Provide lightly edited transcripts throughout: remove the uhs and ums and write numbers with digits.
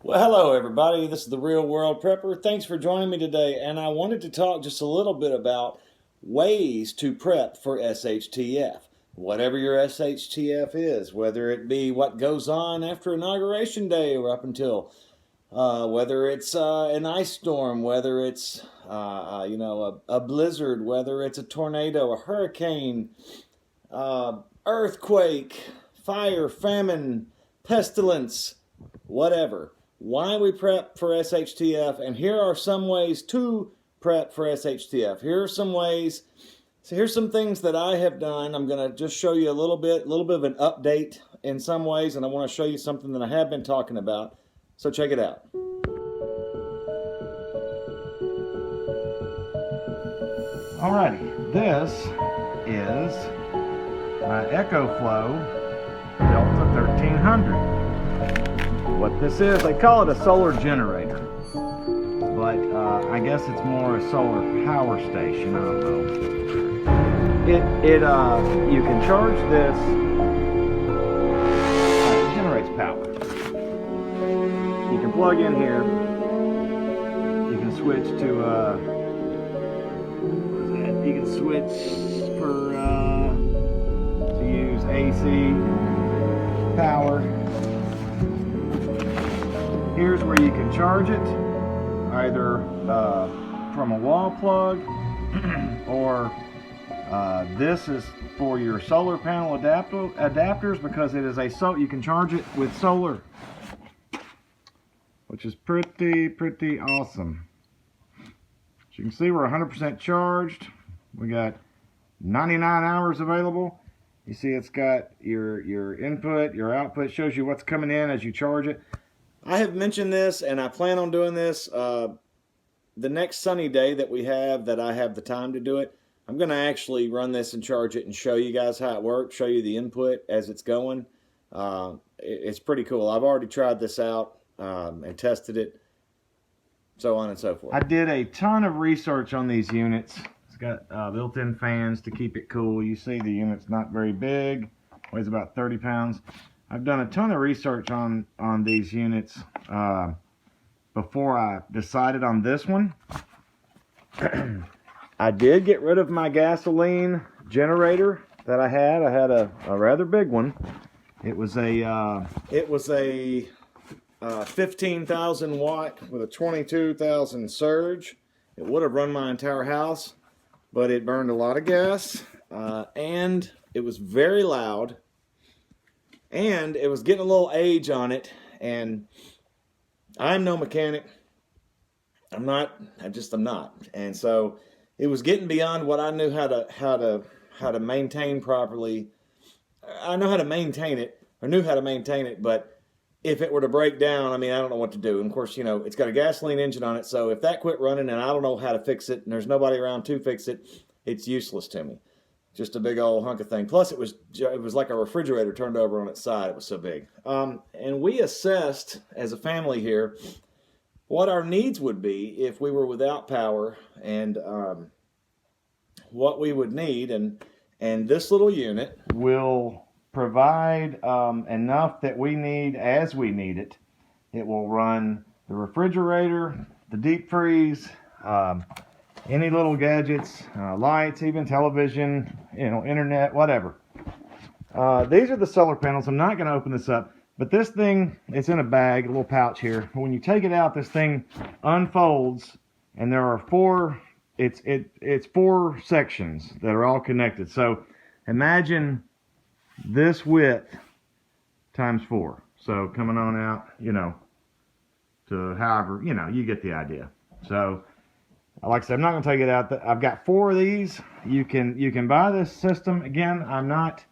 Well, hello everybody. This is the Real World Prepper. Thanks for joining me today. And I wanted to talk just a little bit about ways to prep for SHTF. Whatever your SHTF is, whether it be what goes on after Inauguration Day or up until, whether it's an ice storm, whether it's a blizzard, whether it's a tornado, a hurricane, earthquake, fire, famine, pestilence, whatever. Why we prep for SHTF, and here are some ways to prep for SHTF. Here are some ways. So here's some things that I have done. I'm going to just show you a little bit of an update in some ways, and I want to show you something that I have been talking about. So check it out. Alrighty, this is my EcoFlow Delta 1300. What this is, they call it a solar generator, but I guess it's more a solar power station. I don't know. You can charge this. It generates power. You can plug in here. You can switch to. You can switch for to use AC power. Here's where you can charge it, either from a wall plug, or this is for your solar panel adapters, because it is you can charge it with solar, which is pretty awesome. As you can see, we're 100% charged. We got 99 hours available. You see it's got your input, your output, shows you what's coming in as you charge it. I have mentioned this, and I plan on doing this the next sunny day that we have, that I have the time to do it. I'm going to actually run this and charge it and show you guys how it works, show you the input as it's going. It's pretty cool. I've already tried this out and tested it, so on and so forth. I did a ton of research on these units. It's got built-in fans to keep it cool. You see the unit's not very big, weighs about 30 pounds. I've done a ton of research on these units before I decided on this one. I did get rid of my gasoline generator that I had. I had a rather big one. It was a 15,000 watt with a 22,000 surge. It would have run my entire house, but it burned a lot of gas, and it was very loud. And it was getting a little age on it, and I'm no mechanic. I'm not. And so it was getting beyond what I knew how to maintain properly. I know how to maintain it, or knew how to maintain it, but if it were to break down, I mean, I don't know what to do. And of course, you know, it's got a gasoline engine on it, so if that quit running and I don't know how to fix it, and there's nobody around to fix it, it's useless to me. Just a big old hunk of thing. Plus, it was like a refrigerator turned over on its side. It was so big. And we assessed as a family here what our needs would be if we were without power, and what we would need. And this little unit will provide enough that we need as we need it. It will run the refrigerator, the deep freeze, any little gadgets, lights, even television, internet, whatever. These are the solar panels. I'm not going to open this up, but this thing is in a bag, a little pouch here. When you take it out, this thing unfolds, and there are four sections that are all connected. So imagine this width times 4. So coming on out, to however, you get the idea. So like I said, I'm not going to take it out. I've got 4 of these. You can buy this system. Again, I'm not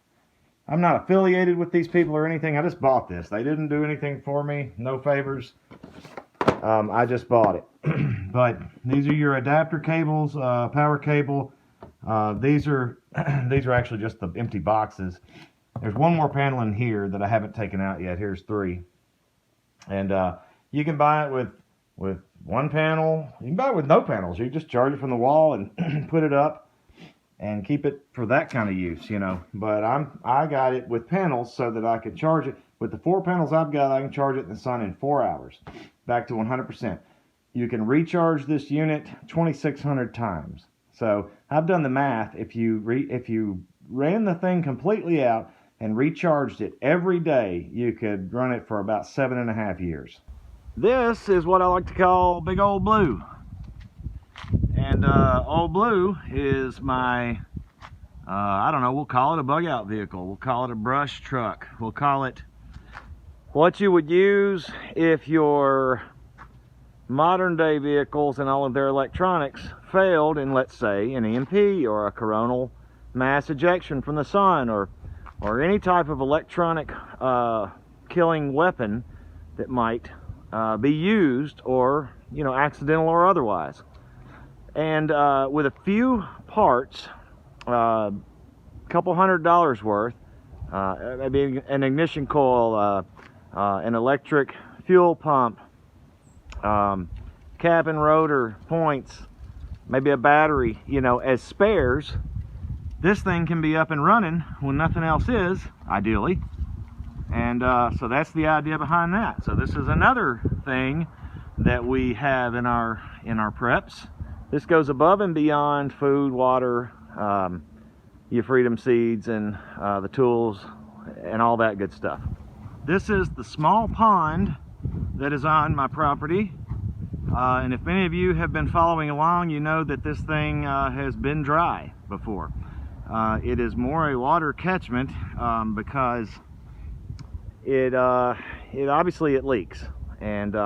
affiliated with these people or anything. I just bought this. They didn't do anything for me. No favors. I just bought it. But these are your adapter cables, power cable. These are actually just the empty boxes. There's one more panel in here that I haven't taken out yet. Here's 3. And you can buy it with one panel. You can buy it with no panels. You just charge it from the wall and put it up and keep it for that kind of use, But I got it with panels so that I could charge it. With the 4 panels I've got, I can charge it in the sun in 4 hours, back to 100%. You can recharge this unit 2,600 times. So I've done the math. If you ran the thing completely out and recharged it every day, you could run it for about 7.5 years. This is what I like to call Big Old Blue. And Old Blue is my, I don't know, we'll call it a bug out vehicle. We'll call it a brush truck. We'll call it what you would use if your modern day vehicles and all of their electronics failed in, let's say, an EMP or a coronal mass ejection from the sun, or any type of electronic killing weapon that might be used, or, you know, accidental or otherwise. And with a few parts, a couple $100 worth, maybe an ignition coil, an electric fuel pump, cap and rotor points, maybe a battery, you know, as spares, this thing can be up and running when nothing else is, ideally. And so that's the idea behind that. So this is another thing that we have in our preps. This goes above and beyond food, water, your freedom seeds, and the tools and all that good stuff. This is the small pond that is on my property. And if many of you have been following along, you know that this thing has been dry before. It is more a water catchment because it obviously it leaks. And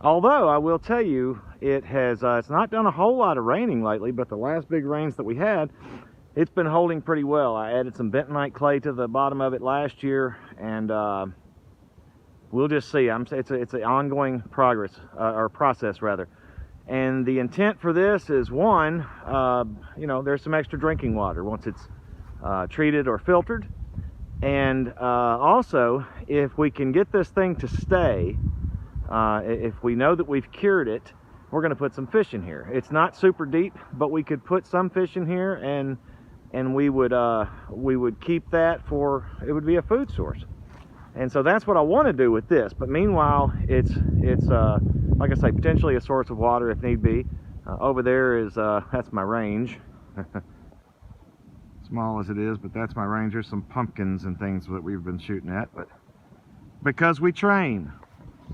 although I will tell you, it has it's not done a whole lot of raining lately, but the last big rains that we had, it's been holding pretty well. I added some bentonite clay to the bottom of it last year, and we'll just see. It's an ongoing progress, or process rather. And the intent for this is, one, you know, there's some extra drinking water once it's treated or filtered. And also, if we can get this thing to stay, if we know that we've cured it, we're going to put some fish in here. It's not super deep, but we could put some fish in here, and we would keep that for, it would be a food source. And so that's what I want to do with this. But meanwhile, it's like I say, potentially a source of water if need be. Over there is that's my range. Small as it is, but that's my range. There's some pumpkins and things that we've been shooting at, but because we train.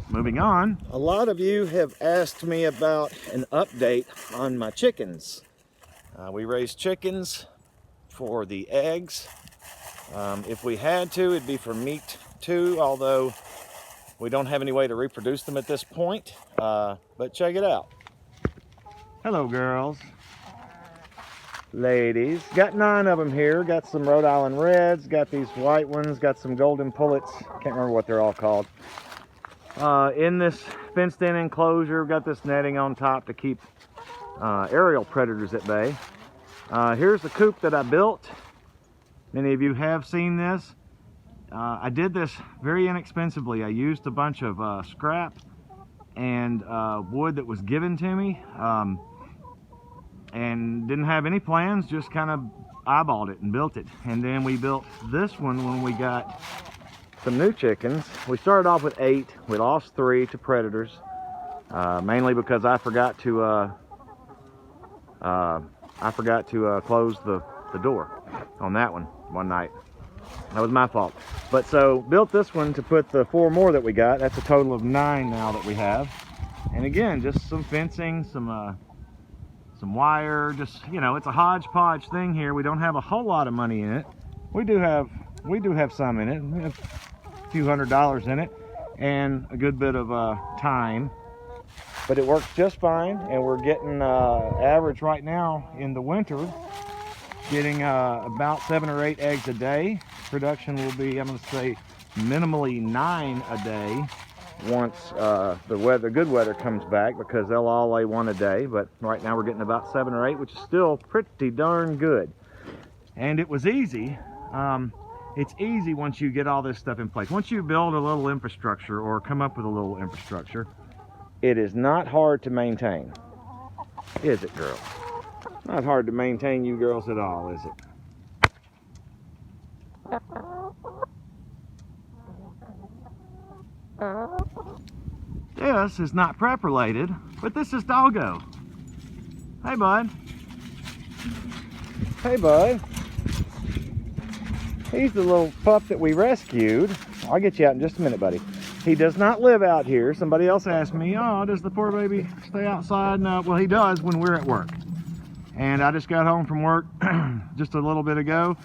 Moving on. A lot of you have asked me about an update on my chickens. We raise chickens for the eggs. If we had to, it'd be for meat too, although we don't have any way to reproduce them at this point. But check it out. Hello, girls. Ladies. Got 9 of them here. Got some Rhode Island Reds, got these white ones, got some golden pullets. Can't remember what they're all called. In this fenced-in enclosure, we've got this netting on top to keep aerial predators at bay. Here's the coop that I built. Many of you have seen this. I did this very inexpensively. I used a bunch of scrap and wood that was given to me, and didn't have any plans, just kind of eyeballed it and built it. And then we built this one when we got some new chickens. We started off with 8. We lost 3 to predators, mainly because I forgot to close the door on that one night. That was my fault. But so built this one to put the 4 more that we got. That's a total of 9 now that we have. And again, just some fencing, some wire, just, you know, it's a hodgepodge thing here. We don't have a whole lot of money in it. We do have some in it. We have a few $100s in it and a good bit of time, but it works just fine. And we're getting average right now in the winter, getting about 7 or 8 eggs a day. Production will be, I'm going to say, minimally 9 a day once the good weather comes back, because they'll all lay 1 a day. But right now we're getting about 7 or 8, which is still pretty darn good. And it was easy. It's easy once you get all this stuff in place. Once you build a little infrastructure or come up with a little infrastructure, it is not hard to maintain. Is it, girls? Not hard to maintain, you girls, at all, is it? This is not prep related, but this is Doggo. Hey, bud. Hey, bud. He's the little pup that we rescued. I'll get you out in just a minute, buddy. He does not live out here. Somebody else asked me, oh, does the poor baby stay outside? No, well, he does when we're at work. And I just got home from work just a little bit ago,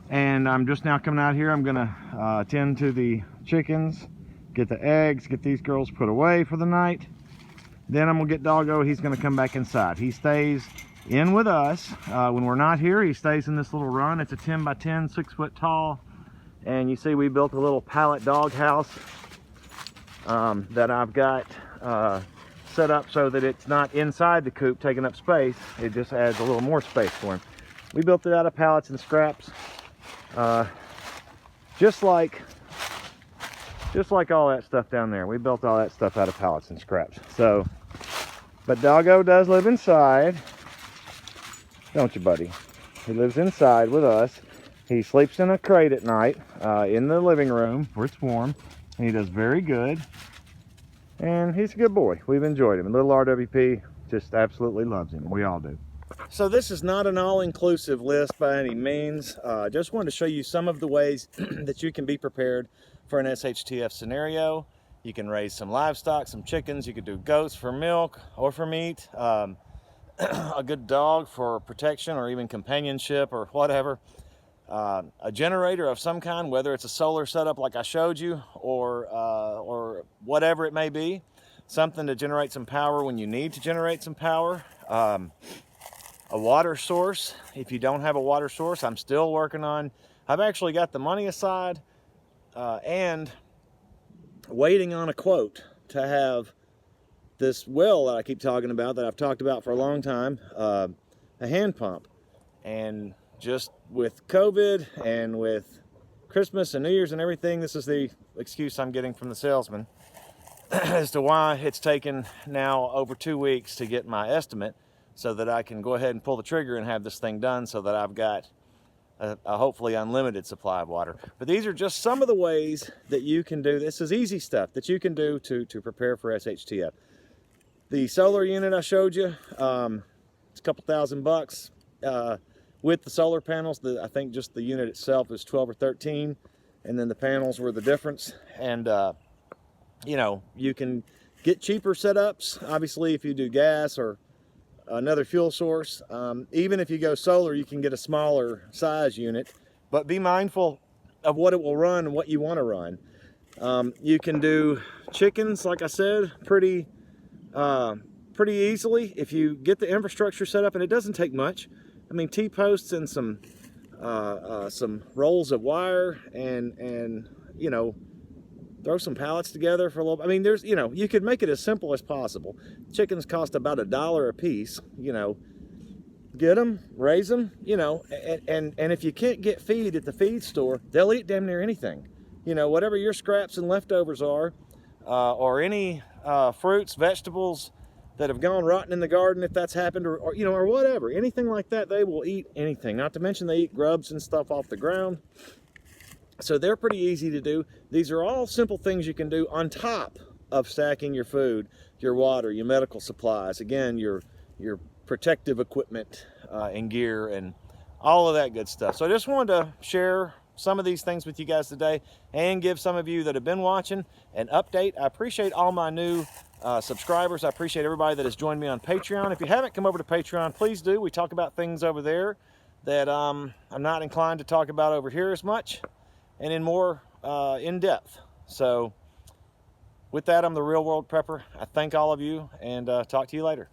and I'm just now coming out here. I'm gonna tend to the chickens, get the eggs, get these girls put away for the night. Then I'm gonna get Doggo. He's gonna come back inside. He stays in with us when we're not here. He stays in this little run. It's a 10 by 10, 6 foot tall. And you see we built a little pallet dog house that I've got set up so that it's not inside the coop taking up space. It just adds a little more space for him. We built it out of pallets and scraps, just like all that stuff down there. We built all that stuff out of pallets and scraps. So, but Doggo does live inside, don't you, buddy? He lives inside with us. He sleeps in a crate at night in the living room where it's warm, and he does very good. And he's a good boy. We've enjoyed him. And little RWP just absolutely loves him. We all do. So this is not an all-inclusive list by any means. Just wanted to show you some of the ways that you can be prepared for an SHTF scenario. You can raise some livestock, some chickens. You could do goats for milk or for meat. A good dog for protection or even companionship or whatever. A generator of some kind, whether it's a solar setup like I showed you or whatever it may be, something to generate some power when you need to generate some power. A water source. If you don't have a water source, I'm still working on, I've actually got the money aside and waiting on a quote to have this well that I keep talking about, that I've talked about for a long time, a hand pump. And just with COVID and with Christmas and New Year's and everything, this is the excuse I'm getting from the salesman as to why it's taken now over 2 weeks to get my estimate so that I can go ahead and pull the trigger and have this thing done so that I've got a hopefully unlimited supply of water. But these are just some of the ways that you can do, this is easy stuff that you can do to prepare for SHTF. The solar unit I showed you, it's a couple $1,000. With the solar panels, I think just the unit itself is 12 or 13, and then the panels were the difference. And you know, you can get cheaper setups, obviously, if you do gas or another fuel source. Even if you go solar, you can get a smaller size unit, but be mindful of what it will run and what you want to run. You can do chickens, like I said, pretty easily if you get the infrastructure set up, and it doesn't take much. I mean, T-posts and some rolls of wire and you know, throw some pallets together for a little. I mean, there's, you know, you could make it as simple as possible. Chickens cost about $1 a piece. You know, get them, raise them. You know, and if you can't get feed at the feed store, they'll eat damn near anything. You know, whatever your scraps and leftovers are, or any fruits, vegetables that have gone rotten in the garden, if that's happened, or you know, or whatever, anything like that, they will eat anything. Not to mention they eat grubs and stuff off the ground. So they're pretty easy to do. These are all simple things you can do on top of stacking your food, your water, your medical supplies, again, your protective equipment and gear and all of that good stuff. So I just wanted to share some of these things with you guys today and give some of you that have been watching an update. I appreciate all my new subscribers. I appreciate everybody that has joined me on Patreon. If you haven't come over to Patreon, please do. We talk about things over there that I'm not inclined to talk about over here as much and in more in depth. So with that, I'm the Real World Prepper. I thank all of you and talk to you later.